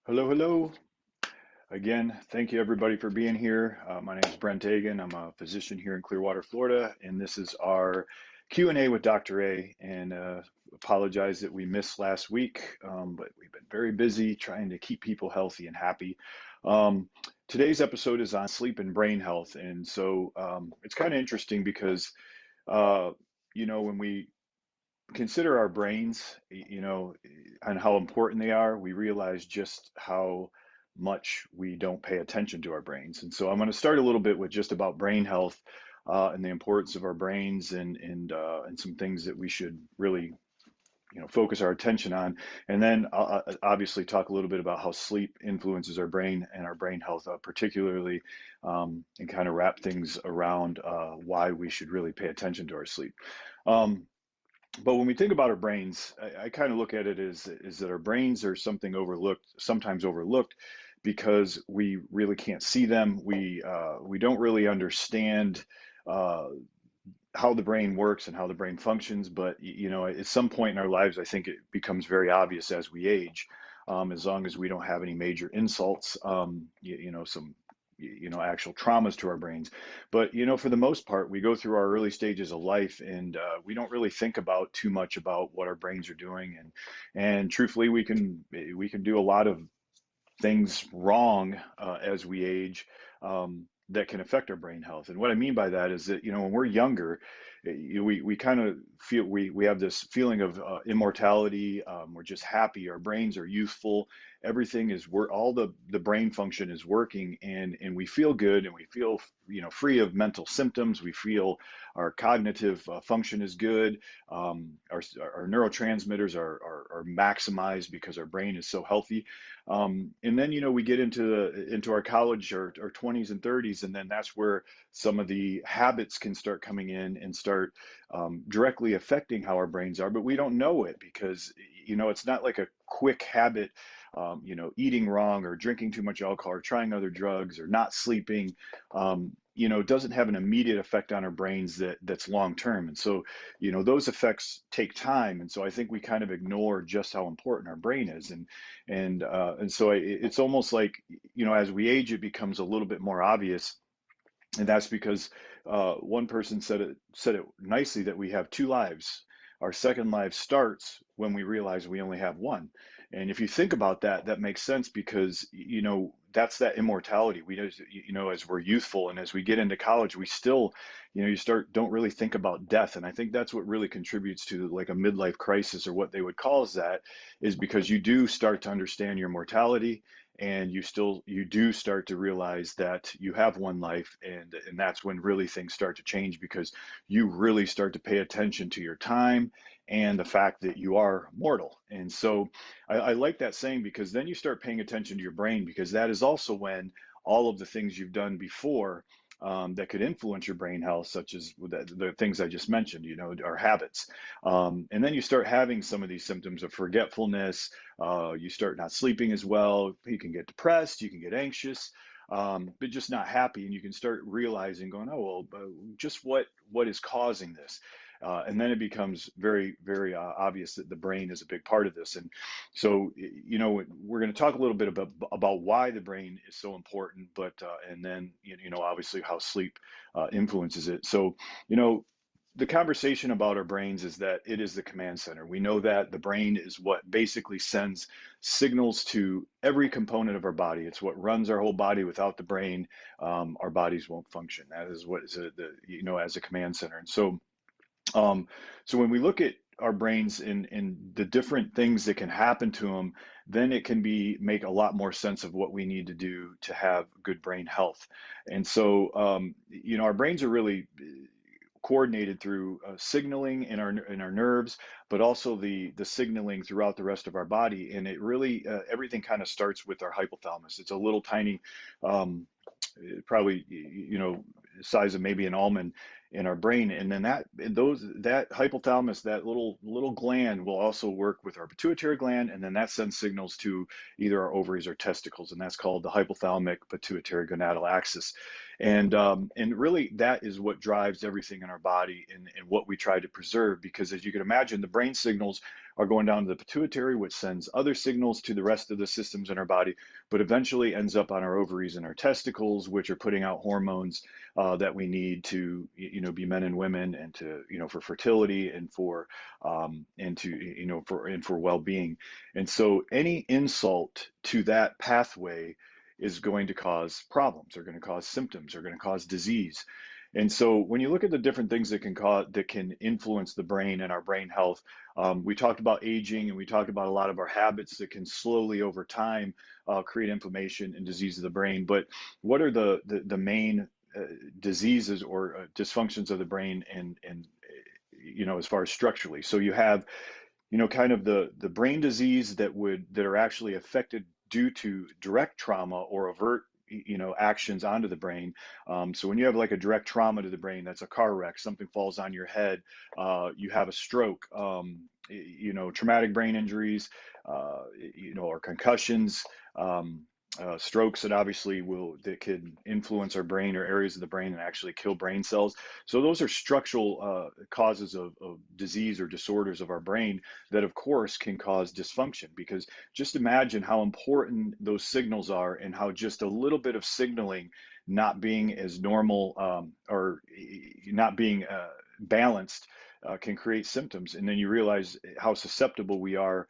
Hello, hello. Again, thank you everybody for being here. My name is Brent Agin. I'm a physician here in Clearwater, Florida, and this is our Q&A with Dr. A. And apologize that we missed last week, but we've been very busy trying to keep people healthy and happy. Um, Today's episode is on sleep and brain health, and so it's kind of interesting because uh, when we consider our brains, and how important they are, we realize just how much we don't pay attention to our brains. And so I'm going to start a little bit with just about brain health and the importance of our brains and some things that we should really focus our attention on, and then obviously talk a little bit about how sleep influences our brain and our brain health, particularly, and kind of wrap things around why we should really pay attention to our sleep. Um, but when we think about our brains, I kind of look at it as is that our brains are something overlooked, sometimes overlooked, because we really can't see them. We don't really understand uh, how the brain works and how the brain functions. But at some point in our lives, I think it becomes very obvious as we age, as long as we don't have any major insults, some actual traumas to our brains. But for the most part, we go through our early stages of life, and we don't really think about too much about what our brains are doing. And truthfully, we can do a lot of things wrong as we age, that can affect our brain health. And what I mean by that is that when we're younger, we kind of feel we have this feeling of immortality. We're just happy. Our brains are youthful. Everything is all the brain function is working, and we feel good, and we feel free of mental symptoms. We feel our cognitive function is good. Our neurotransmitters are maximized because our brain is so healthy. And then we get into our college or 20s and 30s, and then that's where some of the habits can start coming in and start directly affecting how our brains are. But we don't know it because it's not like a quick habit. Eating wrong or drinking too much alcohol or trying other drugs or not sleeping, doesn't have an immediate effect on our brains that's long term. And so, those effects take time. And so I think we kind of ignore just how important our brain is. And so it's almost like, as we age, it becomes a little bit more obvious. And that's because one person said it nicely, that we have two lives. Our second life starts when we realize we only have one. And if you think about that, that makes sense because that's that immortality. We as we're youthful and as we get into college, we still you start don't really think about death. And I think that's what really contributes to like a midlife crisis, or what they would call as that, is because you do start to understand your mortality, and you do start to realize that you have one life, and that's when really things start to change, because you really start to pay attention to your time and the fact that you are mortal. And so I like that saying, because then you start paying attention to your brain, because that is also when all of the things you've done before, that could influence your brain health, such as the things I just mentioned, are habits. And then you start having some of these symptoms of forgetfulness. You start not sleeping as well. You can get depressed. You can get anxious, but just not happy. And you can start realizing, going, oh, well, just what is causing this? And then it becomes very, very obvious that the brain is a big part of this. And so, we're going to talk a little bit about why the brain is so important, but and then, obviously how sleep influences it. So, the conversation about our brains is that it is the command center. We know that the brain is what basically sends signals to every component of our body. It's what runs our whole body. Without the brain, our bodies won't function. That is what is as a command center. And um, so when we look at our brains and the different things that can happen to them, then it can make a lot more sense of what we need to do to have good brain health. And so, our brains are really coordinated through signaling in our nerves, but also the signaling throughout the rest of our body. And it really everything kind of starts with our hypothalamus. It's a little tiny, probably size of maybe an almond in our brain. And then that hypothalamus, that little gland, will also work with our pituitary gland, and then that sends signals to either our ovaries or testicles, and that's called the hypothalamic pituitary gonadal axis. And really, that is what drives everything in our body, and what we try to preserve. Because as you can imagine, the brain signals are going down to the pituitary, which sends other signals to the rest of the systems in our body, but eventually ends up on our ovaries and our testicles, which are putting out hormones that we need to, be men and women, and to, for fertility, and for well-being. And so any insult to that pathway is going to cause problems, are going to cause symptoms, are going to cause disease. And so when you look at the different things that can influence the brain and our brain health, we talked about aging, and we talked about a lot of our habits that can slowly over time create inflammation and disease of the brain. But what are the main diseases or dysfunctions of the brain, and as far as structurally? So you have kind of the brain disease that are actually affected due to direct trauma or overt, actions onto the brain. So when you have like a direct trauma to the brain, that's a car wreck, something falls on your head, you have a stroke, traumatic brain injuries, or concussions, strokes that can influence our brain or areas of the brain and actually kill brain cells. So those are structural causes of disease or disorders of our brain that, of course, can cause dysfunction. Because just imagine how important those signals are, and how just a little bit of signaling not being as normal, or not being balanced, can create symptoms. And then you realize how susceptible we are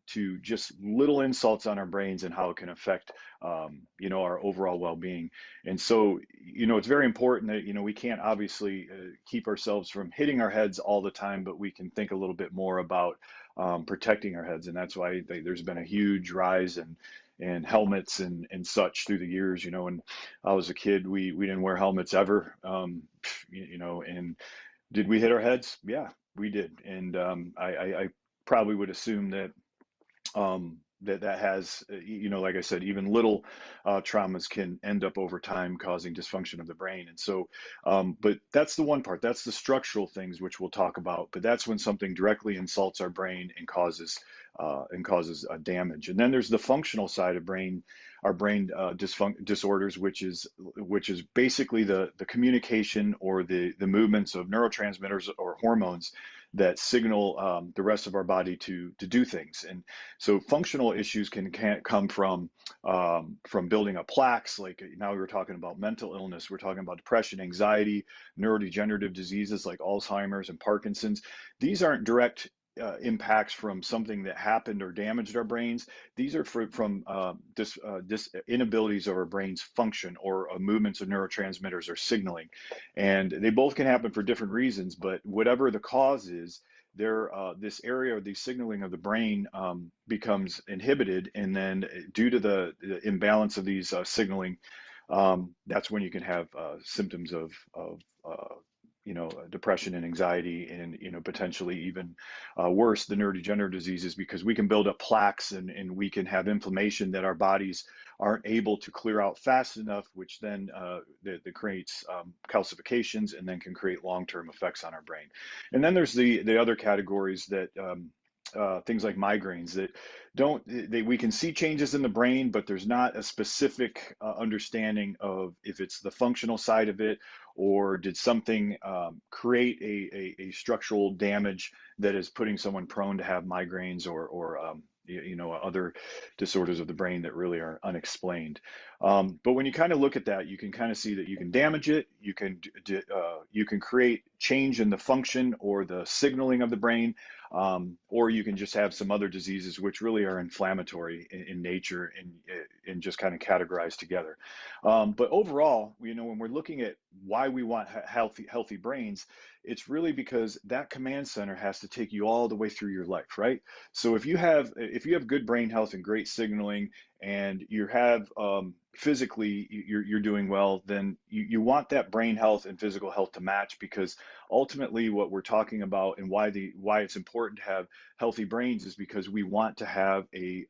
to just little insults on our brains, and how it can affect, our overall well-being. And so, it's very important that, we can't obviously keep ourselves from hitting our heads all the time, but we can think a little bit more about protecting our heads. And that's why there's been a huge rise in helmets and such through the years. When I was a kid, we didn't wear helmets ever. And did we hit our heads? Yeah, we did. And I probably would assume that that has, like I said, even little traumas can end up over time causing dysfunction of the brain. And so, but that's the one part. That's the structural things, which we'll talk about. But that's when something directly insults our brain and causes damage. And then there's the functional side of our brain disorders, which is basically the communication or the movements of neurotransmitters or hormones that signal the rest of our body to do things. And so functional issues can come from building up plaques. Like now we're talking about mental illness, we're talking about depression, anxiety, neurodegenerative diseases like Alzheimer's and Parkinson's. These aren't direct impacts from something that happened or damaged our brains. These are from inabilities of our brain's function, or movements of neurotransmitters or signaling. And they both can happen for different reasons, but whatever the cause is, this area or the signaling of the brain becomes inhibited. And then due to the imbalance of these signaling, that's when you can have symptoms of depression and anxiety, and potentially even worse, the neurodegenerative diseases, because we can build up plaques, and we can have inflammation that our bodies aren't able to clear out fast enough, which then that creates calcifications, and then can create long-term effects on our brain. And then there's the other categories that things like migraines that we can see changes in the brain, but there's not a specific understanding of if it's the functional side of it, or did something create a structural damage that is putting someone prone to have migraines, or other disorders of the brain that really are unexplained. But when you kind of look at that, you can kind of see that you can damage it, you can create change in the function or the signaling of the brain, or you can just have some other diseases which really are inflammatory in nature, and just kind of categorized together. But overall, when we're looking at why we want healthy brains, it's really because that command center has to take you all the way through your life, right? So if you have good brain health and great signaling, and you have physically you're doing well, then you want that brain health and physical health to match, because ultimately what we're talking about, and why it's important to have healthy brains, is because we want to have a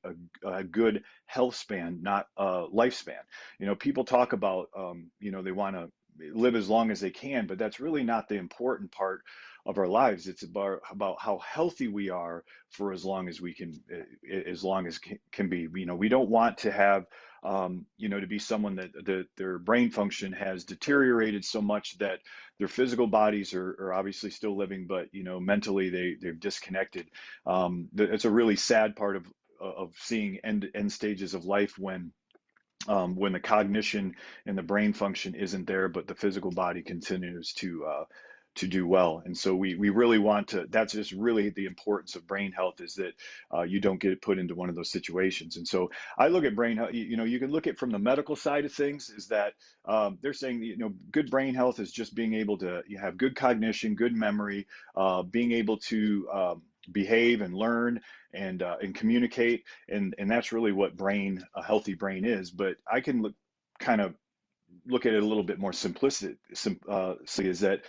good health span, not a lifespan. People talk about they want to live as long as they can, but that's really not the important part of our lives. It's about how healthy we are for as long as we can, as long as can be. We don't want to have to be someone that their brain function has deteriorated so much that their physical bodies are obviously still living, but mentally they've disconnected. It's a really sad part of seeing end stages of life when the cognition and the brain function isn't there, but the physical body continues to do well. And so we really want to. That's just really the importance of brain health, is that you don't get put into one of those situations. And so I look at brain health. You can look at from the medical side of things. Is that they're saying good brain health is just being able to have good cognition, good memory, being able to behave and learn and communicate, and that's really what a healthy brain is. But I can kind of look at it a little bit more simplistic, is that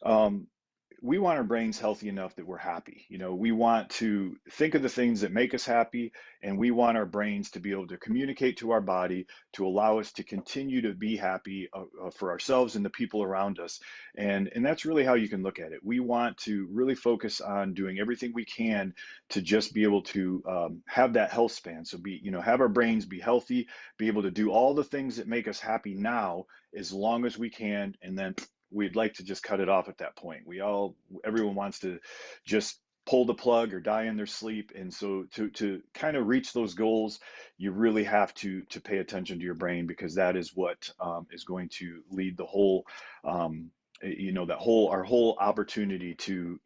um, we want our brains healthy enough that we're happy. We want to think of the things that make us happy, and we want our brains to be able to communicate to our body to allow us to continue to be happy for ourselves and the people around us. And that's really how you can look at it. We want to really focus on doing everything we can to just be able to have that health span. So have our brains be healthy, be able to do all the things that make us happy now as long as we can, and then we'd like to just cut it off at that point. Everyone wants to just pull the plug or die in their sleep. And so to kind of reach those goals, you really have to pay attention to your brain, because that is what is going to lead the whole, our whole opportunity to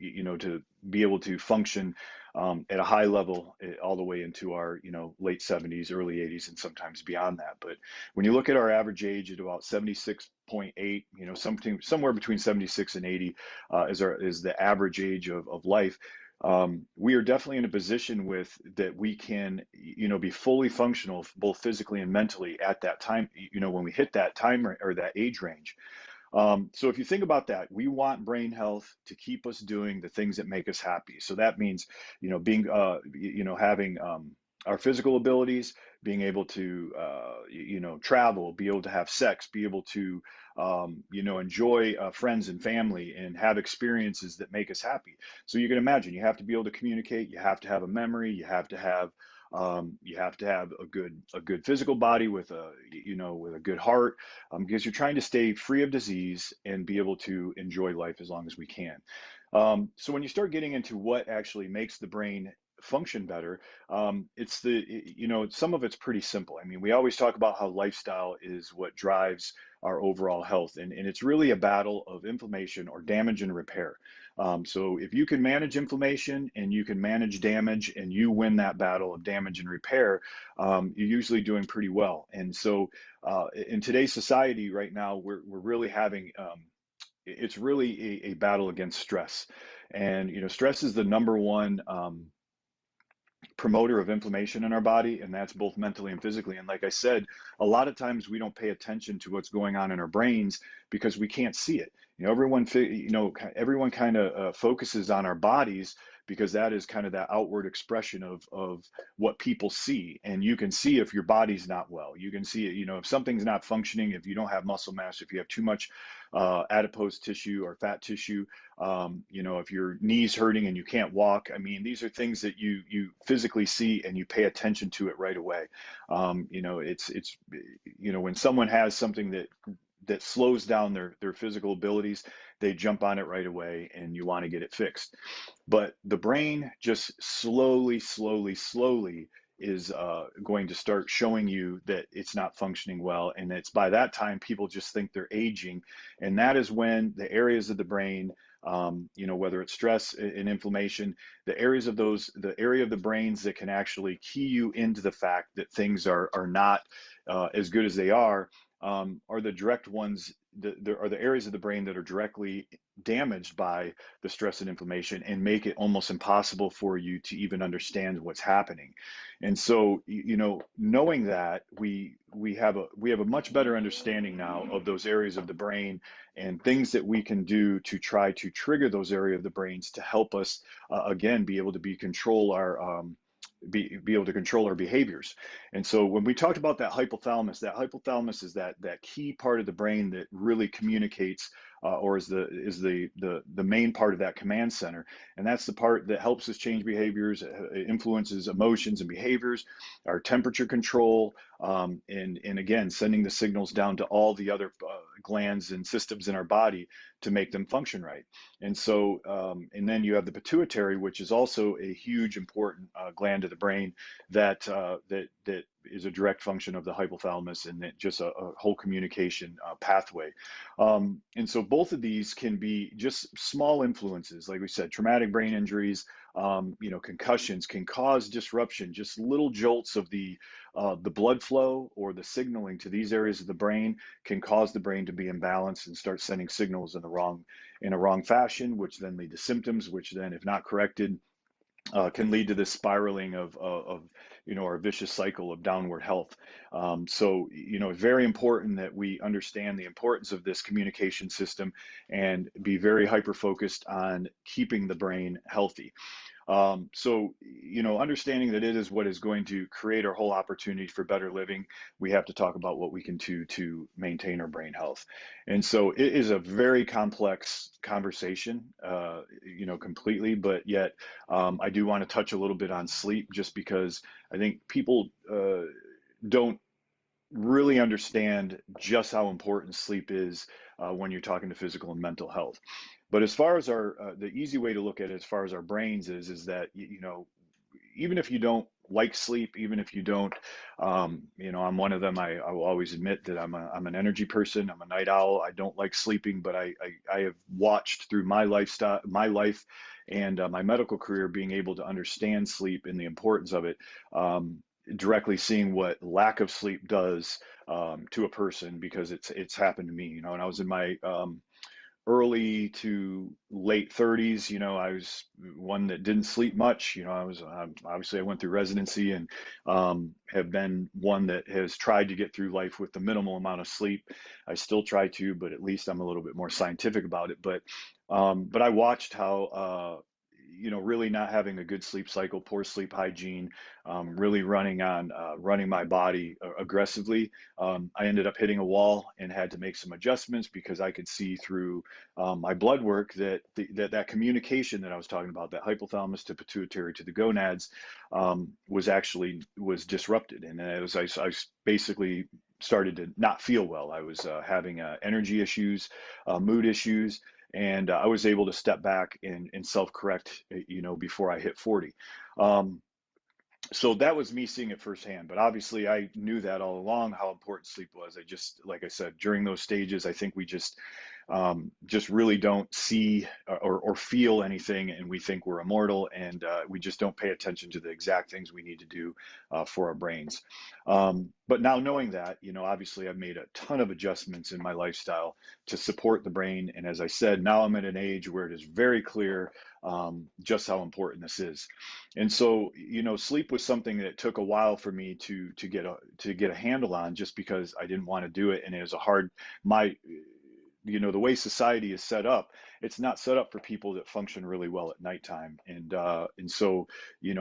be able to function at a high level all the way into our late 70s, early 80s, and sometimes beyond that. But when you look at our average age at about 76.8, something somewhere between 76 and 80 is the average age of life. We are definitely in a position that we can be fully functional both physically and mentally at that time, when we hit that time or that age range. So if you think about that, we want brain health to keep us doing the things that make us happy. So that means, being, having our physical abilities, being able to, travel, be able to have sex, be able to, enjoy friends and family and have experiences that make us happy. So you can imagine you have to be able to communicate, you have to have a memory, you have to have a good physical body with a good heart, because you're trying to stay free of disease and be able to enjoy life as long as we can. So when you start getting into what actually makes the brain function better, some of it's pretty simple. I mean, we always talk about how lifestyle is what drives our overall health, and it's really a battle of inflammation or damage and repair. So if you can manage inflammation and you can manage damage and you win that battle of damage and repair, you're usually doing pretty well. And so in today's society right now, we're really having it's really a battle against stress. And stress is the number one promoter of inflammation in our body, and that's both mentally and physically. And like I said, a lot of times we don't pay attention to what's going on in our brains because we can't see it. Everyone kind of focuses on our bodies because that is kind of that outward expression of what people see. And you can see if your body's not well. You can see it, if something's not functioning, if you don't have muscle mass, if you have too much adipose tissue or fat tissue, if your knee's hurting and you can't walk. I mean, these are things that you physically see and you pay attention to it right away. It's when someone has something that slows down their physical abilities, they jump on it right away and you want to get it fixed. But the brain just slowly is going to start showing you that it's not functioning well. And it's by that time people just think they're aging. And that is when the areas of the brain, whether it's stress and inflammation, the area of the brains that can actually key you into the fact that things are not as good as they are the direct ones. There are the areas of the brain that are directly damaged by the stress and inflammation and make it almost impossible for you to even understand what's happening. And so, knowing that, we have a much better understanding now of those areas of the brain and things that we can do to try to trigger those areas of the brains to help us again be able to be able to control our behaviors. And so when we talked about that hypothalamus is that key part of the brain that really communicates or is the main part of that command center, and that's the part that helps us change behaviors, influences emotions and behaviors, our temperature control, and again, sending the signals down to all the other glands and systems in our body to make them function right. And so, and then you have the pituitary, which is also a huge, important gland of the brain that is a direct function of the hypothalamus, and just a whole communication pathway. And so both of these can be just small influences. Like we said, traumatic brain injuries, concussions can cause disruption, just little jolts of the blood flow or the signaling to these areas of the brain can cause the brain to be imbalanced and start sending signals in a wrong fashion, which then lead to symptoms, which then, if not corrected, can lead to this spiraling of our vicious cycle of downward health. So, very important that we understand the importance of this communication system and be very hyper focused on keeping the brain healthy. So, understanding that it is what is going to create our whole opportunity for better living, we have to talk about what we can do to maintain our brain health. And so it is a very complex conversation, completely, but yet I do want to touch a little bit on sleep just because I think people don't really understand just how important sleep is when you're talking to physical and mental health. But as far as the easy way to look at it, as far as our brains is that, even if you don't like sleep, even if you don't, I'm one of them. I will always admit that I'm an energy person. I'm a night owl. I don't like sleeping, but I have watched through my lifestyle, my life, and my medical career, being able to understand sleep and the importance of it. Directly seeing what lack of sleep does to a person, because it's happened to me. And I was in my early to late 30s. I was one that didn't sleep much. I was obviously I went through residency and have been one that has tried to get through life with the minimal amount of sleep. I still try to, but at least I'm a little bit more scientific about it. But I watched how really not having a good sleep cycle, poor sleep hygiene, really running my body aggressively. I ended up hitting a wall and had to make some adjustments because I could see through my blood work that that communication that I was talking about, that hypothalamus to pituitary to the gonads, was disrupted, and as I basically started to not feel well. I was having energy issues, mood issues, and I was able to step back and self-correct, before I hit 40. Um, so that was me seeing it firsthand, but obviously I knew that all along, how important sleep was. Like I said, during those stages, I think we just really don't see or feel anything, and we think we're immortal, and we just don't pay attention to the exact things we need to do for our brains. But now knowing that, obviously I've made a ton of adjustments in my lifestyle to support the brain, and as I said, now I'm at an age where it is very clear just how important this is. And so, sleep was something that took a while for me to get a handle on, just because I didn't want to do it, and it was my the way society is set up, it's not set up for people that function really well at nighttime. And so,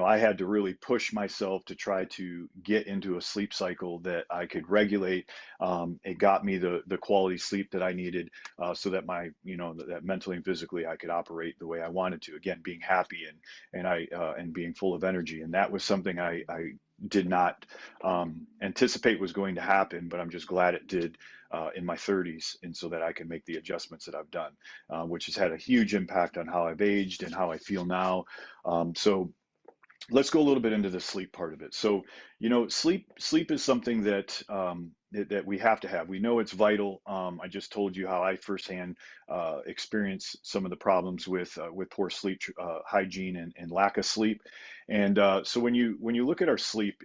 I had to really push myself to try to get into a sleep cycle that I could regulate. It got me the quality sleep that I needed, so that that mentally and physically I could operate the way I wanted to. Again, being happy and being full of energy. And that was something I did not anticipate was going to happen, but I'm just glad it did in my 30s, and so that I can make the adjustments that I've done, which has had a huge impact on how I've aged and how I feel now. So let's go a little bit into the sleep part of it. So, sleep is something that we have to have. We know it's vital. I just told you how I firsthand experienced some of the problems with poor sleep hygiene and lack of sleep. And so when you look at our sleep,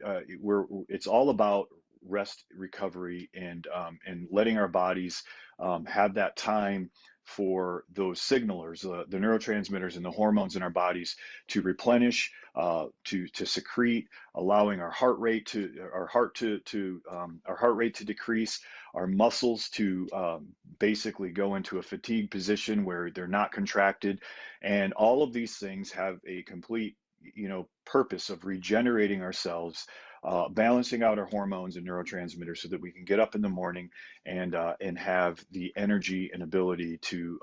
it's all about rest, recovery, and letting our bodies have that time for those signalers, the neurotransmitters and the hormones in our bodies to replenish, to secrete, allowing our heart rate to decrease, our muscles to basically go into a fatigue position where they're not contracted, and all of these things have a complete purpose of regenerating ourselves balancing out our hormones and neurotransmitters so that we can get up in the morning and have the energy and ability to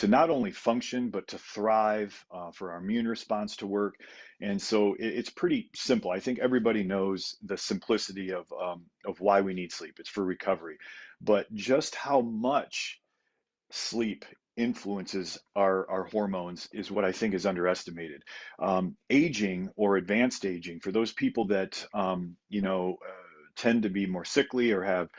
not only function but to thrive, for our immune response to work. And so it's pretty simple. I think everybody knows the simplicity of why we need sleep. It's for recovery, but just how much sleep influences our hormones is what I think is underestimated. Aging or advanced aging, for those people that tend to be more sickly or have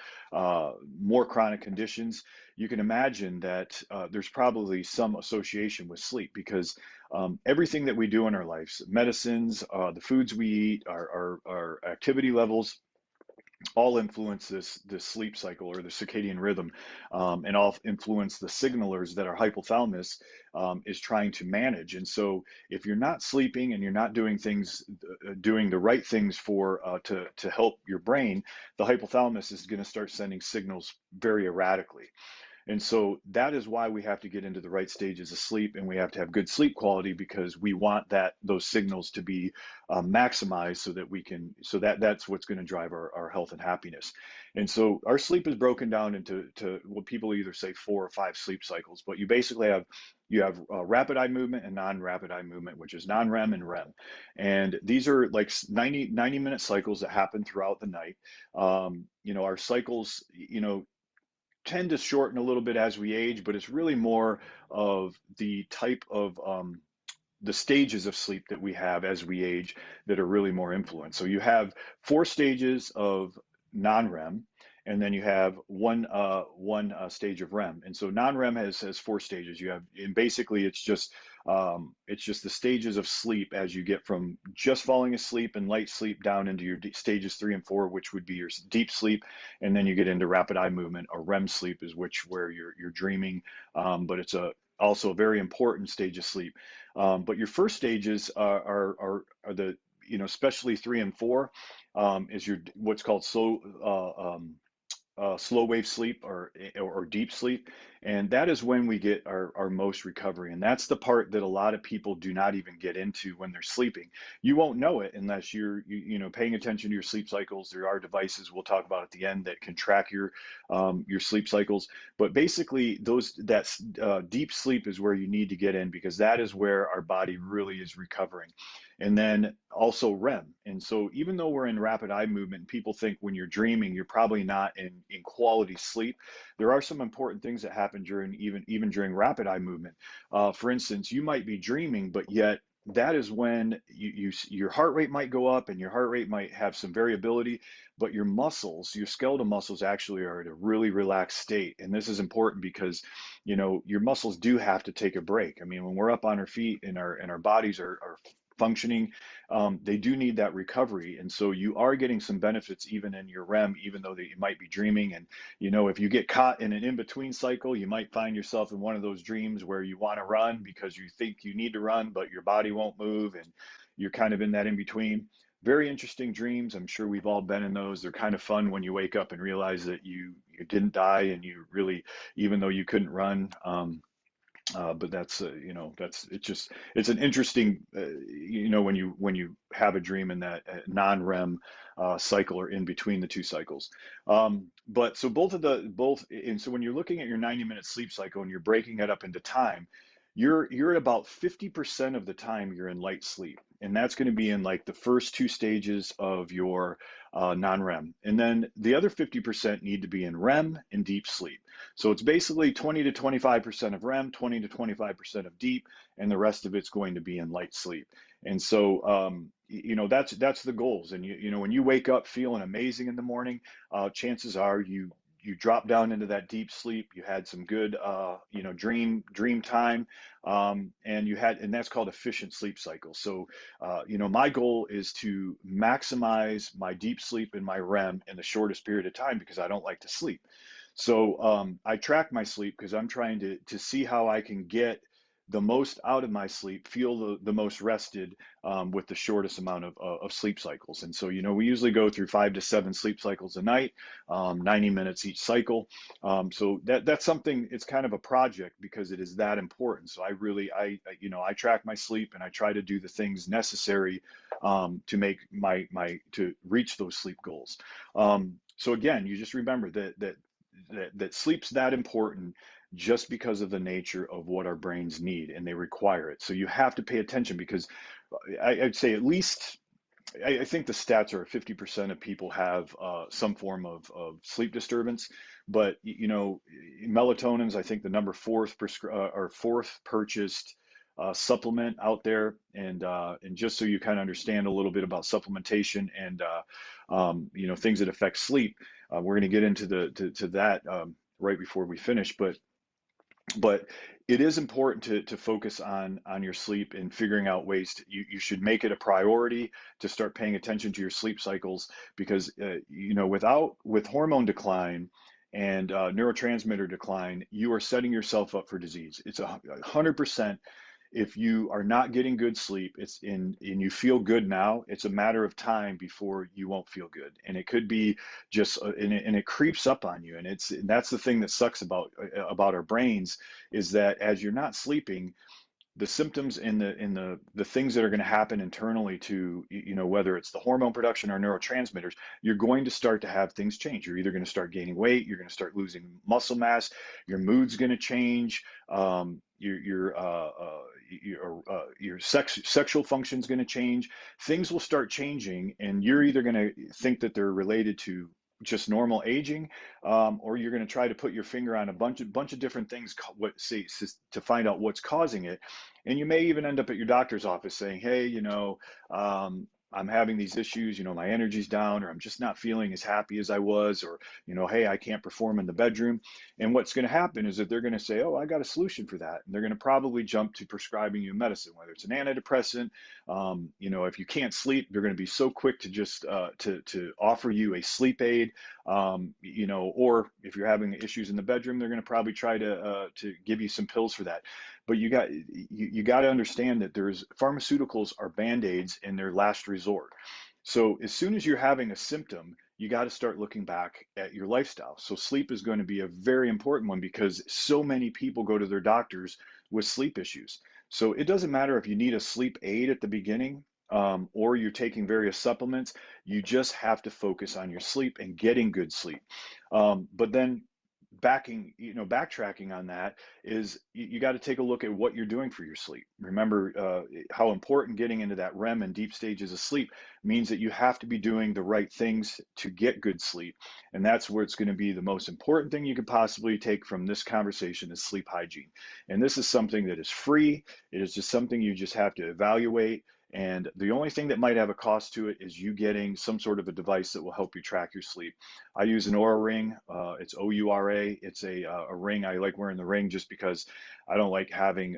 more chronic conditions, you can imagine that there's probably some association with sleep because everything that we do in our lives, medicines, the foods we eat, our activity levels, all influence this sleep cycle or the circadian rhythm, and all influence the signalers that our hypothalamus is trying to manage. And so, if you're not sleeping and you're not doing the right things for to help your brain, the hypothalamus is going to start sending signals very erratically. And so that is why we have to get into the right stages of sleep, and we have to have good sleep quality because we want those signals to be maximized so that that's what's going to drive our health and happiness. And so our sleep is broken down into what people either say 4 or 5 sleep cycles, but you have rapid eye movement and non-rapid eye movement, which is non-REM and REM. And these are like 90-minute cycles that happen throughout the night. Our cycles, tend to shorten a little bit as we age, but it's really more of the type of the stages of sleep that we have as we age that are really more influenced. So you have 4 stages of non-REM, and then you have one stage of REM. And so non-REM has 4 stages. And basically it's just the stages of sleep as you get from just falling asleep and light sleep down into your stages 3 and 4, which would be your deep sleep, and then you get into rapid eye movement or REM sleep, is where you're dreaming, but it's also a very important stage of sleep. But your first stages are the especially 3 and 4, is your what's called slow wave sleep or deep sleep, and that is when we get our most recovery. And that's the part that a lot of people do not even get into when they're sleeping. You won't know it unless you're paying attention to your sleep cycles. There are devices we'll talk about at the end that can track your sleep cycles. But basically, that's deep sleep is where you need to get in because that is where our body really is recovering. And then also REM. And so even though we're in rapid eye movement, people think when you're dreaming, you're probably not in quality sleep. There are some important things that happen during even during rapid eye movement. For instance, you might be dreaming, but yet that is when your heart rate might go up and your heart rate might have some variability, but your skeletal muscles actually are at a really relaxed state. And this is important because, your muscles do have to take a break. I mean, when we're up on our feet and our bodies are functioning, they do need that recovery. And so you are getting some benefits even in your REM, even though that you might be dreaming. And, if you get caught in an in-between cycle, you might find yourself in one of those dreams where you want to run because you think you need to run, but your body won't move and you're kind of in that in-between. Very interesting dreams. I'm sure we've all been in those. They're kind of fun when you wake up and realize that you didn't die and you really, even though you couldn't run, but it's an interesting, when you have a dream in that non-REM cycle or in between the 2 cycles. But so and so when you're looking at your 90-minute sleep cycle and you're breaking it up into time, you're at about 50% of the time you're in light sleep, and that's going to be in like the first 2 stages of your non-REM, and then the other 50% need to be in REM and deep sleep. So it's basically 20 to 25% of REM, 20 to 25% of deep, and the rest of it's going to be in light sleep. And so, that's the goals. And when you wake up feeling amazing in the morning, chances are you drop down into that deep sleep. You had some good, dream time, and that's called efficient sleep cycle. So, my goal is to maximize my deep sleep and my REM in the shortest period of time because I don't like to sleep. So I track my sleep because I'm trying to see how I can get the most out of my sleep, feel the most rested with the shortest amount of sleep cycles. And so, we usually go through 5 to 7 sleep cycles a night, 90 minutes each cycle. So that's something, it's kind of a project because it is that important. So I track my sleep and I try to do the things necessary to make to reach those sleep goals. So again, you just remember that sleep's that important just because of the nature of what our brains need and they require it. So you have to pay attention because I'd say at least I think the stats are 50% of people have some form of sleep disturbance, but melatonin's I think the number fourth purchased supplement out there, and just so you kind of understand a little bit about supplementation and things that affect sleep, we're going to get into to that right before we finish, but it is important to focus on your sleep and figuring out ways you should make it a priority to start paying attention to your sleep cycles because with hormone decline and neurotransmitter decline, you are setting yourself up for disease. It's 100%. If you are not getting good sleep, and you feel good now, it's a matter of time before you won't feel good. And it could be just and it creeps up on you. And that's the thing that sucks about our brains, is that as you're not sleeping, the symptoms and the things that are going to happen internally to whether it's the hormone production or neurotransmitters, you're going to start to have things change. You're either going to start gaining weight, you're going to start losing muscle mass, your mood's going to change, your sexual function is going to change. Things will start changing, and you're either going to think that they're related to just normal aging, or you're going to try to put your finger on a bunch of different things to find out what's causing it. And you may even end up at your doctor's office saying, hey, I'm having these issues, my energy's down, or I'm just not feeling as happy as I was, or, hey, I can't perform in the bedroom. And what's going to happen is that they're going to say, oh, I got a solution for that. And they're going to probably jump to prescribing you medicine, whether it's an antidepressant. If you can't sleep, they're going to be so quick to just to offer you a sleep aid. Or if you're having issues in the bedroom, they're going to probably try to give you some pills for that. But you got to understand that pharmaceuticals are band-aids in their last resort. So as soon as you're having a symptom, you got to start looking back at your lifestyle. So sleep is going to be a very important one because so many people go to their doctors with sleep issues. So it doesn't matter if you need a sleep aid at the beginning, or you're taking various supplements. You just have to focus on your sleep and getting good sleep. But then backtracking on that is you got to take a look at what you're doing for your sleep. Remember how important getting into that REM and deep stages of sleep means that you have to be doing the right things to get good sleep. And that's where it's going to be the most important thing you could possibly take from this conversation is sleep hygiene. And this is something that is free. It is just something you just have to evaluate. And the only thing that might have a cost to it is you getting some sort of a device that will help you track your sleep. I use an Oura ring. It's OURA. It's a ring. I like wearing the ring just because I don't like having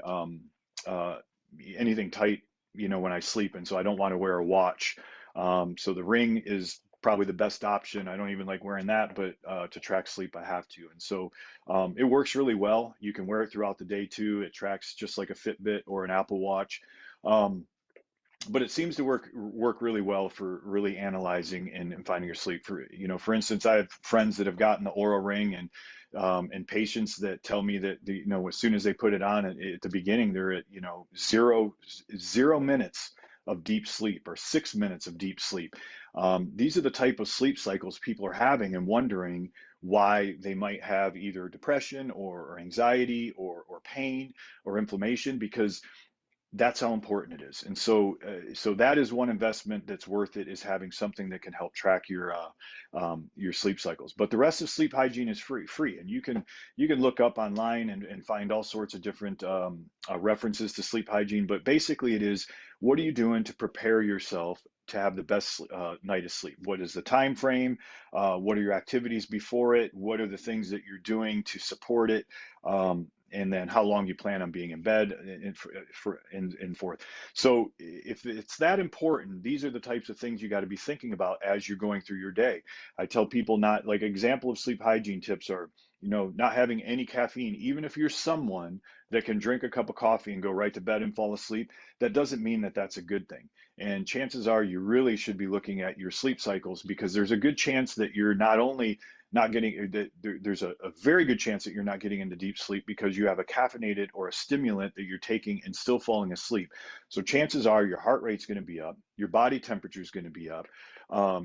anything tight, when I sleep. And so I don't want to wear a watch. So the ring is probably the best option. I don't even like wearing that, but to track sleep, I have to. And so it works really well. You can wear it throughout the day too. It tracks just like a Fitbit or an Apple Watch. But it seems to work really well for really analyzing and finding your sleep. For instance, I have friends that have gotten the Oura ring and patients that tell me that as soon as they put it on at the beginning, they're at zero minutes of deep sleep or 6 minutes of deep sleep. These are the type of sleep cycles people are having and wondering why they might have either depression or anxiety or pain or inflammation, because that's how important it is. And so that is one investment that's worth it, is having something that can help track your sleep cycles. But the rest of sleep hygiene is free, and you can look up online and find all sorts of different references to sleep hygiene. But basically, it is, what are you doing to prepare yourself to have the best night of sleep? What is the time frame? What are your activities before it? What are the things that you're doing to support it? And then how long you plan on being in bed and forth. So if it's that important, these are the types of things you got to be thinking about as you're going through your day. I tell people, not like example of sleep hygiene tips are, not having any caffeine, even if you're someone that can drink a cup of coffee and go right to bed and fall asleep, that doesn't mean that that's a good thing. And chances are you really should be looking at your sleep cycles, because there's a good chance that you're not only not getting that there's a very good chance that you're not getting into deep sleep because you have a caffeinated or a stimulant that you're taking and still falling asleep. So chances are your heart rate's going to be up, your body temperature is going to be up.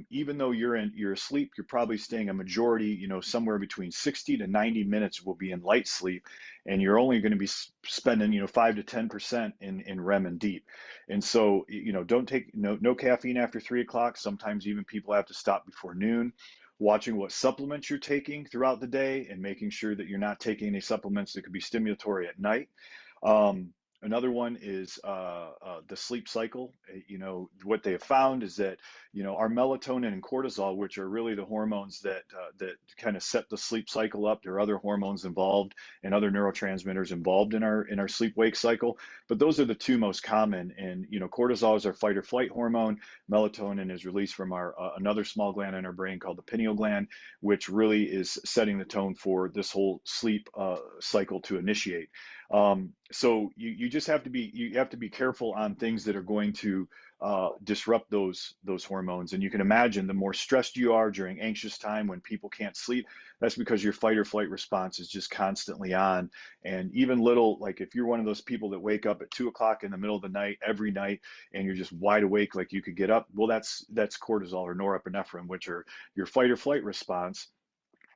Even though you're asleep, you're probably staying a majority, somewhere between 60 to 90 minutes will be in light sleep, and you're only going to be spending 5 to 10% in REM and deep. And so don't take no caffeine after 3 o'clock. Sometimes even people have to stop before noon. Watching what supplements you're taking throughout the day and making sure that you're not taking any supplements that could be stimulatory at night. Um, Another one is the sleep cycle. What they have found is that our melatonin and cortisol, which are really the hormones that kind of set the sleep cycle up. There are other hormones involved and other neurotransmitters involved in our sleep wake cycle, but those are the two most common. And cortisol is our fight or flight hormone. Melatonin is released from our another small gland in our brain called the pineal gland, which really is setting the tone for this whole sleep cycle to initiate. So you just have to be careful on things that are going to disrupt those hormones. And you can imagine the more stressed you are during anxious time when people can't sleep, that's because your fight or flight response is just constantly on. And even little, like if you're one of those people that wake up at 2 o'clock in the middle of the night every night and you're just wide awake, like you could get up, well, that's cortisol or norepinephrine, which are your fight or flight response,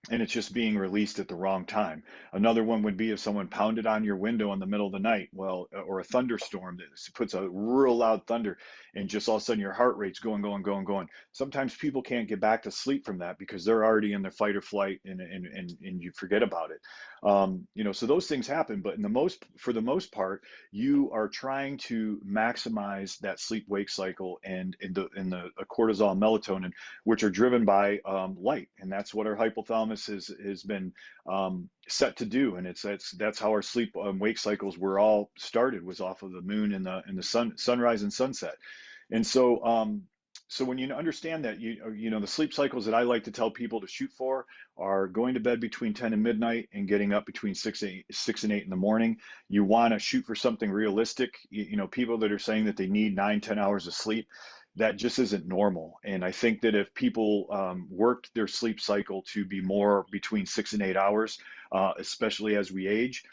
and it's just being released at the wrong time. Another one would be if someone pounded on your window in the middle of the night, well, or a thunderstorm that puts a real loud thunder, and just all of a sudden your heart rate's going, going, going, going. Sometimes people can't get back to sleep from that because they're already in their fight or flight, and you forget about it. So those things happen, but for the most part, you are trying to maximize that sleep wake cycle and in the cortisol and melatonin, which are driven by light, and that's what our hypothalamus has been set to do. And that's how our sleep wake cycles were all started, was off of the moon and the sunrise and sunset. And so when you understand that, the sleep cycles that I like to tell people to shoot for are going to bed between 10 and midnight and getting up between 6 and 8 in the morning. You want to shoot for something realistic. People that are saying that they need 9, 10 hours of sleep, that just isn't normal. And I think that if people worked their sleep cycle to be more between 6 and 8 hours, especially as we age,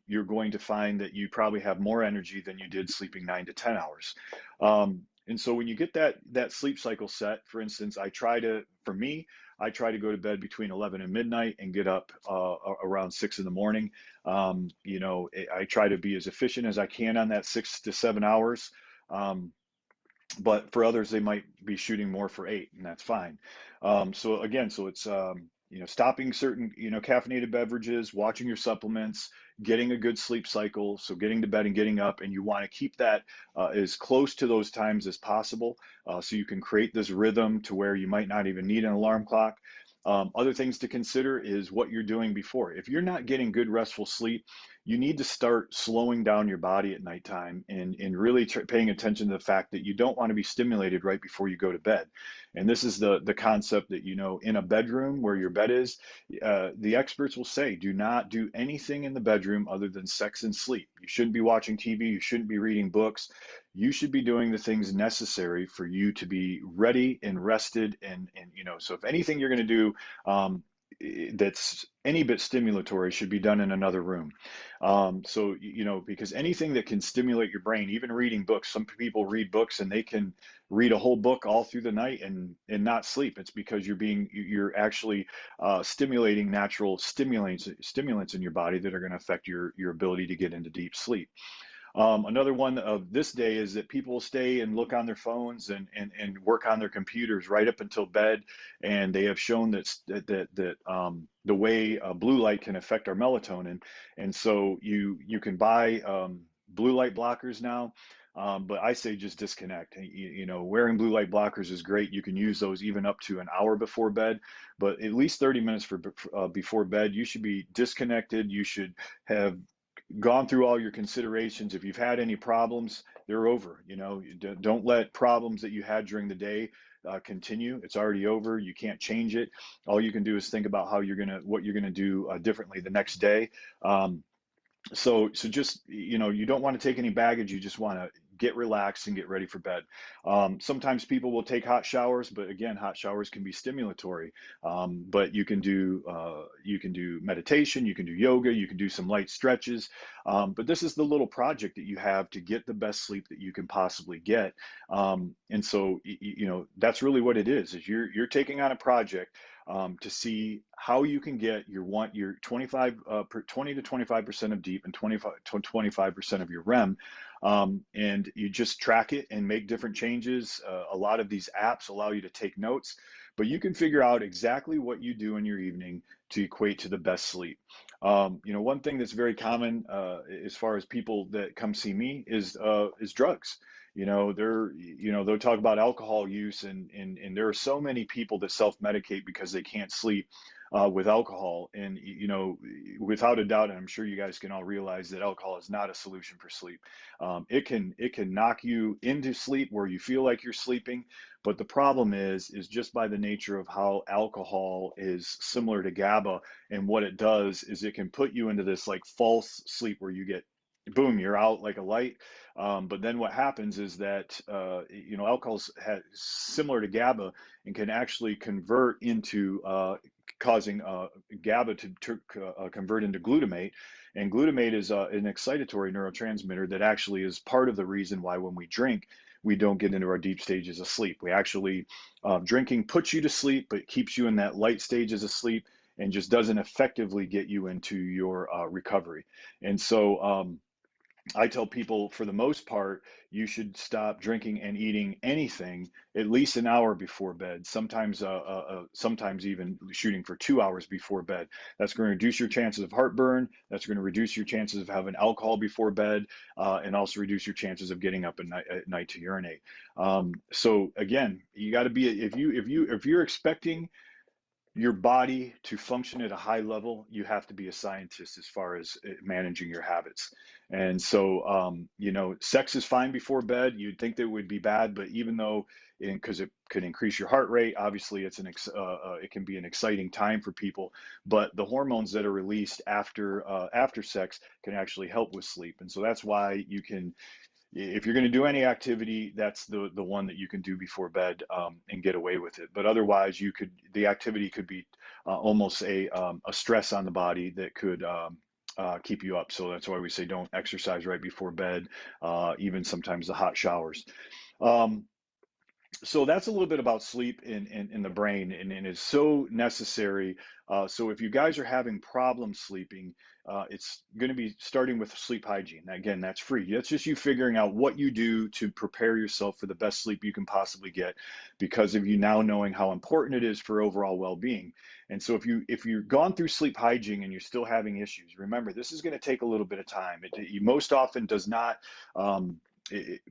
you're going to find that you probably have more energy than you did sleeping 9 to 10 hours. And so when you get that sleep cycle set, for instance, for me, I try to go to bed between 11 and midnight and get up around 6 in the morning. I try to be as efficient as I can on that 6 to 7 hours. But for others, they might be shooting more for 8, and that's fine. So again, so it's stopping certain caffeinated beverages, watching your supplements, getting a good sleep cycle, so getting to bed and getting up, and you want to keep that as close to those times as possible, so you can create this rhythm to where you might not even need an alarm clock. Other things to consider is what you're doing before. If you're not getting good restful sleep, you need to start slowing down your body at nighttime and really paying attention to the fact that you don't want to be stimulated right before you go to bed. And this is the concept that, in a bedroom where your bed is, the experts will say, do not do anything in the bedroom other than sex and sleep. You shouldn't be watching TV. You shouldn't be reading books. You should be doing the things necessary for you to be ready and rested. So if anything you're going to do, that's any bit stimulatory, should be done in another room. Because anything that can stimulate your brain, even reading books, some people read books and they can read a whole book all through the night and not sleep. It's because you're actually stimulating natural stimulants in your body that are going to affect your ability to get into deep sleep. Another one of this day is that people stay and look on their phones and work on their computers right up until bed, and they have shown that the way blue light can affect our melatonin, and so you can buy blue light blockers now. But I say just disconnect. Wearing blue light blockers is great. You can use those even up to an hour before bed, but at least 30 minutes before bed, you should be disconnected. You should have gone through all your considerations. If you've had any problems, they're over. Don't let problems that you had during the day continue. It's already over. You can't change it. All you can do is think about what you're gonna do differently the next day. So just, you don't want to take any baggage. You just want to get relaxed and get ready for bed. Sometimes people will take hot showers, but again, hot showers can be stimulatory. But you can do meditation, you can do yoga, you can do some light stretches. But this is the little project that you have to get the best sleep that you can possibly get. And so that's really what it is you're taking on a project to see how you can get your 20 to 25% of deep and 25 to 25% of your REM, and you just track it and make different changes. A lot of these apps allow you to take notes, but you can figure out exactly what you do in your evening to equate to the best sleep. One thing that's very common as far as people that come see me is drugs. They'll talk about alcohol use, and there are so many people that self-medicate because they can't sleep with alcohol. And without a doubt, and I'm sure you guys can all realize that alcohol is not a solution for sleep. It can knock you into sleep where you feel like you're sleeping, but the problem is just by the nature of how alcohol is similar to GABA, and what it does is it can put you into this like false sleep where you get, boom, you're out like a light. But then what happens is that alcohol's similar to GABA and can actually convert into causing GABA to convert into glutamate. And glutamate is an excitatory neurotransmitter that actually is part of the reason why when we drink, we don't get into our deep stages of sleep. We actually, drinking puts you to sleep, but keeps you in that light stages of sleep and just doesn't effectively get you into your recovery. And so, I tell people, for the most part, you should stop drinking and eating anything at least an hour before bed. Sometimes even shooting for 2 hours before bed. That's going to reduce your chances of heartburn. That's going to reduce your chances of having alcohol before bed, and also reduce your chances of getting up at night to urinate. So again, you got to be, if you're expecting your body to function at a high level, you have to be a scientist as far as managing your habits. And so, sex is fine before bed. You'd think that it would be bad, but even though, because it could increase your heart rate, obviously it can be an exciting time for people. But the hormones that are released after sex can actually help with sleep. And so that's why you can, if you're going to do any activity, that's the one that you can do before bed, and get away with it. But otherwise, the activity could be almost a stress on the body that could keep you up. So that's why we say don't exercise right before bed, even sometimes the hot showers. Um, so that's a little bit about sleep in the brain, and it's so necessary. So if you guys are having problems sleeping, it's going to be starting with sleep hygiene. Again, that's free. That's just you figuring out what you do to prepare yourself for the best sleep you can possibly get, because of you now knowing how important it is for overall well-being. And so if you've gone through sleep hygiene and you're still having issues, remember this is going to take a little bit of time. It most often does not.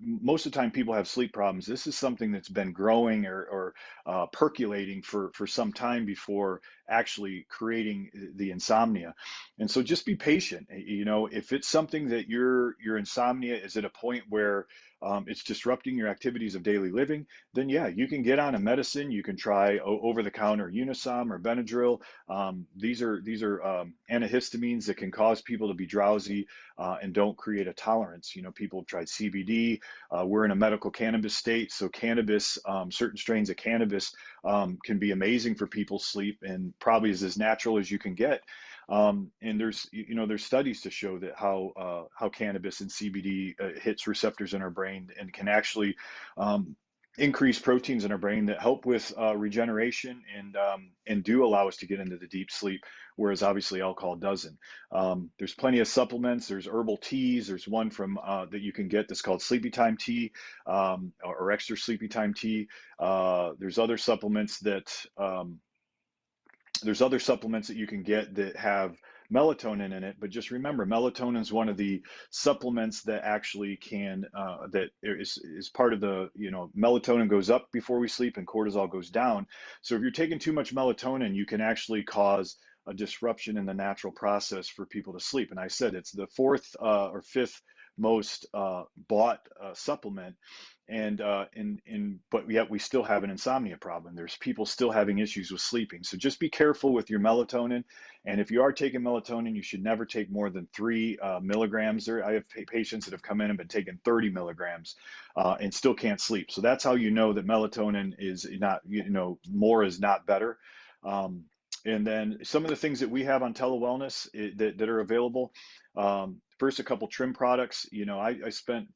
Most of the time people have sleep problems. This is something that's been growing or percolating for some time before actually creating the insomnia. And so just be patient. If it's something that your insomnia is at a point where it's disrupting your activities of daily living, then yeah, you can get on a medicine. You can try over-the-counter Unisom or Benadryl. These are antihistamines that can cause people to be drowsy, and don't create a tolerance. People have tried CBD. We're in a medical cannabis state, so cannabis, certain strains of cannabis, can be amazing for people's sleep, and probably is as natural as you can get. And there's studies to show that how cannabis and CBD hits receptors in our brain and can actually increase proteins in our brain that help with regeneration, and do allow us to get into the deep sleep, whereas obviously alcohol doesn't. There's plenty of supplements. There's herbal teas. There's one from that you can get that's called Sleepy Time Tea, or Extra Sleepy Time Tea. There's other supplements that you can get that have melatonin in it, but just remember, melatonin is one of the supplements that actually that is part of melatonin goes up before we sleep and cortisol goes down. So if you're taking too much melatonin, you can actually cause a disruption in the natural process for people to sleep. And I said it's the fourth or fifth most bought supplement. But yet we still have an insomnia problem. There's people still having issues with sleeping. So just be careful with your melatonin. And if you are taking melatonin, you should never take more than 3 milligrams. I have patients that have come in and been taking 30 milligrams and still can't sleep. So that's how you know that melatonin is not, more is not better. Um, and then some of the things that we have on telewellness that are available. First, a couple trim products. I spent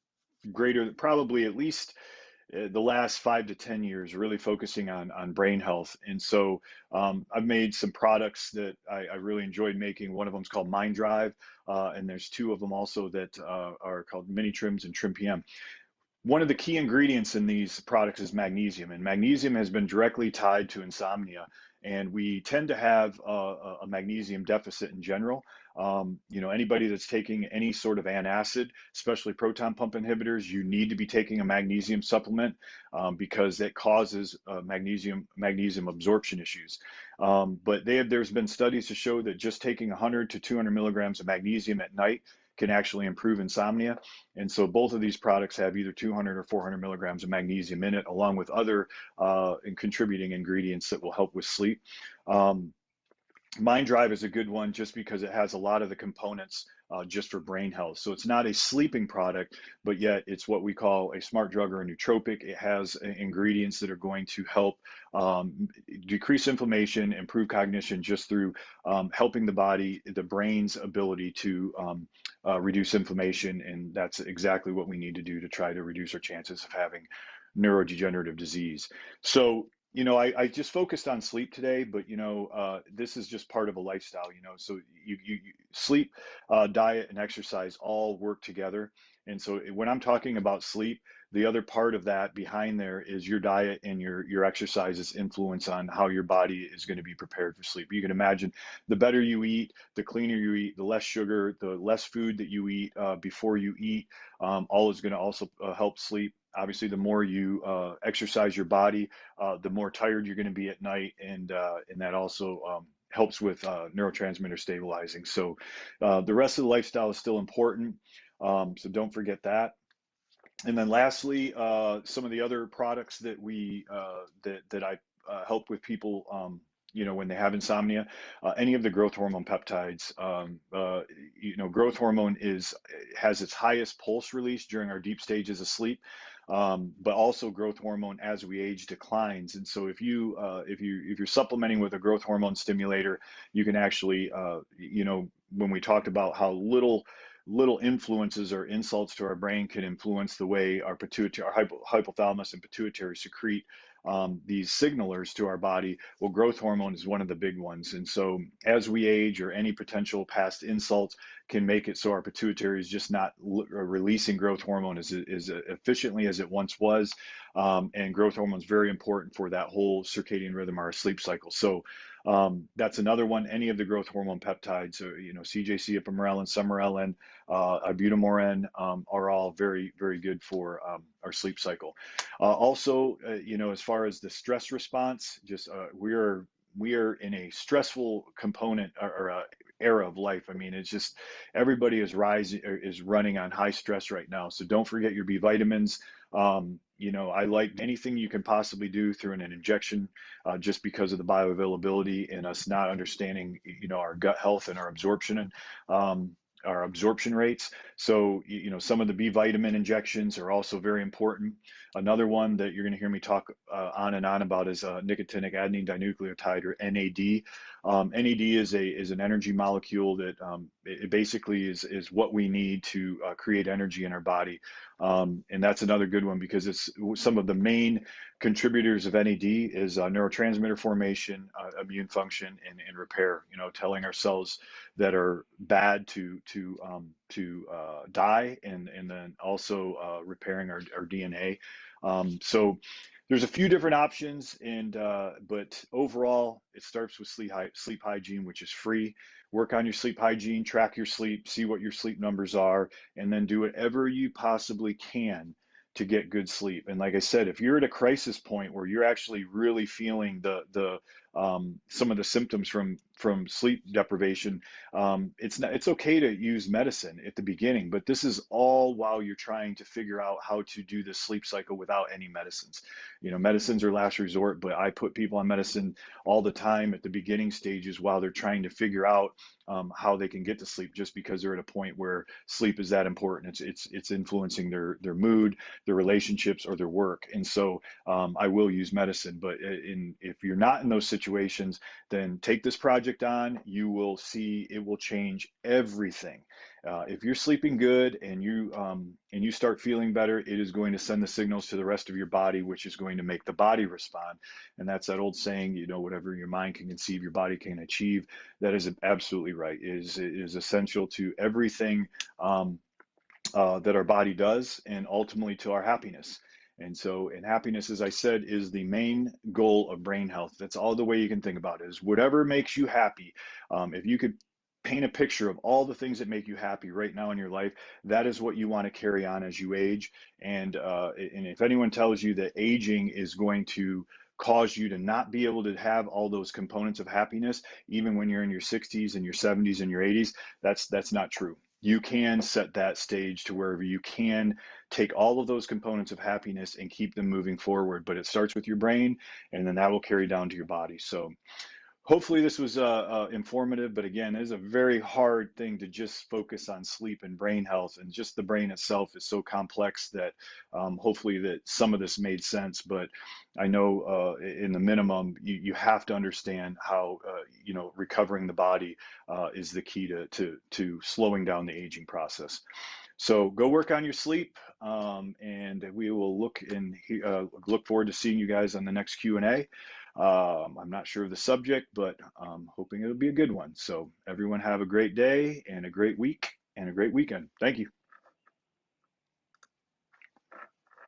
probably at least the last 5 to 10 years really focusing on brain health. And so I've made some products that I really enjoyed making. One of them is called Mind Drive, and there's two of them also that are called Mini Trims and Trim PM. One of the key ingredients in these products is magnesium, and magnesium has been directly tied to insomnia. And we tend to have a magnesium deficit in general. Anybody that's taking any sort of antacid, especially proton pump inhibitors, you need to be taking a magnesium supplement because it causes magnesium absorption issues. But there's been studies to show that just taking 100 to 200 milligrams of magnesium at night can actually improve insomnia. And so both of these products have either 200 or 400 milligrams of magnesium in it, along with other contributing ingredients that will help with sleep. Mind Drive is a good one just because it has a lot of the components just for brain health. So it's not a sleeping product, but yet it's what we call a smart drug or a nootropic. It has ingredients that are going to help decrease inflammation, improve cognition just through helping the brain's ability to reduce inflammation. And that's exactly what we need to do to try to reduce our chances of having neurodegenerative disease. So I just focused on sleep today, but this is just part of a lifestyle. So you sleep, diet, and exercise all work together. And so when I'm talking about sleep, the other part of that behind there is your diet and your exercises influence on how your body is going to be prepared for sleep. You can imagine the better you eat, the cleaner you eat, the less sugar, the less food that you eat before you eat, all is going to also help sleep. Obviously, the more you exercise your body, the more tired you're going to be at night, and that also helps with neurotransmitter stabilizing. So the rest of the lifestyle is still important. So don't forget that. And then lastly, some of the other products that I help with people, when they have insomnia, any of the growth hormone peptides. Growth hormone has its highest pulse release during our deep stages of sleep, but also growth hormone as we age declines. And so if you're supplementing with a growth hormone stimulator, you can actually, when we talked about how little influences or insults to our brain can influence the way our hypothalamus and pituitary secrete these signalers to our body. Well, growth hormone is one of the big ones. And so as we age, or any potential past insults can make it so our pituitary is just not releasing growth hormone as efficiently as it once was. And growth hormone is very important for that whole circadian rhythm, our sleep cycle. So that's another one. Any of the growth hormone peptides, CJC, ipamorelin, sermorelin, ibutamoren, are all very, very good for our sleep cycle. Also, as far as the stress response, just we are in a stressful component or era of life. I mean, it's just everybody is running on high stress right now. So don't forget your B vitamins. I like anything you can possibly do through an injection, just because of the bioavailability and us not understanding, our gut health and our absorption our absorption rates. So, some of the B vitamin injections are also very important. Another one that you're going to hear me talk on and on about is nicotinic adenine dinucleotide, or NAD. NAD is an energy molecule that it basically is what we need to create energy in our body. And that's another good one because it's some of the main contributors of NAD is neurotransmitter formation, immune function, and repair. Telling our cells that are bad to die, and then also repairing our DNA. So there's a few different options, but overall, it starts with sleep hygiene, which is free. Work on your sleep hygiene, track your sleep, see what your sleep numbers are, and then do whatever you possibly can to get good sleep. And like I said, if you're at a crisis point where you're actually really feeling the some of the symptoms from sleep deprivation. It's okay to use medicine at the beginning, but this is all while you're trying to figure out how to do the sleep cycle without any medicines. You know, medicines are last resort, but I put people on medicine all the time at the beginning stages while they're trying to figure out how they can get to sleep, just because they're at a point where sleep is that important. It's influencing their mood, their relationships, or their work. And so I will use medicine. But if you're not in those situations, then take this project on. You will see it will change everything. If you're sleeping good and you start feeling better, it is going to send the signals to the rest of your body, which is going to make the body respond. And that's that old saying, you know, whatever your mind can conceive, your body can achieve. That is absolutely right. It is essential to everything that our body does, and ultimately to our happiness. And so, and happiness, as I said, is the main goal of brain health. That's all the way you can think about it, is whatever makes you happy. If you could paint a picture of all the things that make you happy right now in your life, that is what you want to carry on as you age. And if anyone tells you that aging is going to cause you to not be able to have all those components of happiness, even when you're in your 60s and your 70s and your 80s, that's not true. You can set that stage to wherever you can take all of those components of happiness and keep them moving forward. But it starts with your brain, and then that will carry down to your body. So hopefully this was informative, but again, it is a very hard thing to just focus on sleep and brain health, and just the brain itself is so complex that hopefully that some of this made sense. But I know in the minimum, you have to understand how recovering the body is the key to slowing down the aging process. So go work on your sleep, and we will look forward to seeing you guys on the next Q&A. I'm not sure of the subject, but I'm hoping it'll be a good one. So everyone have a great day and a great week and a great weekend. Thank you.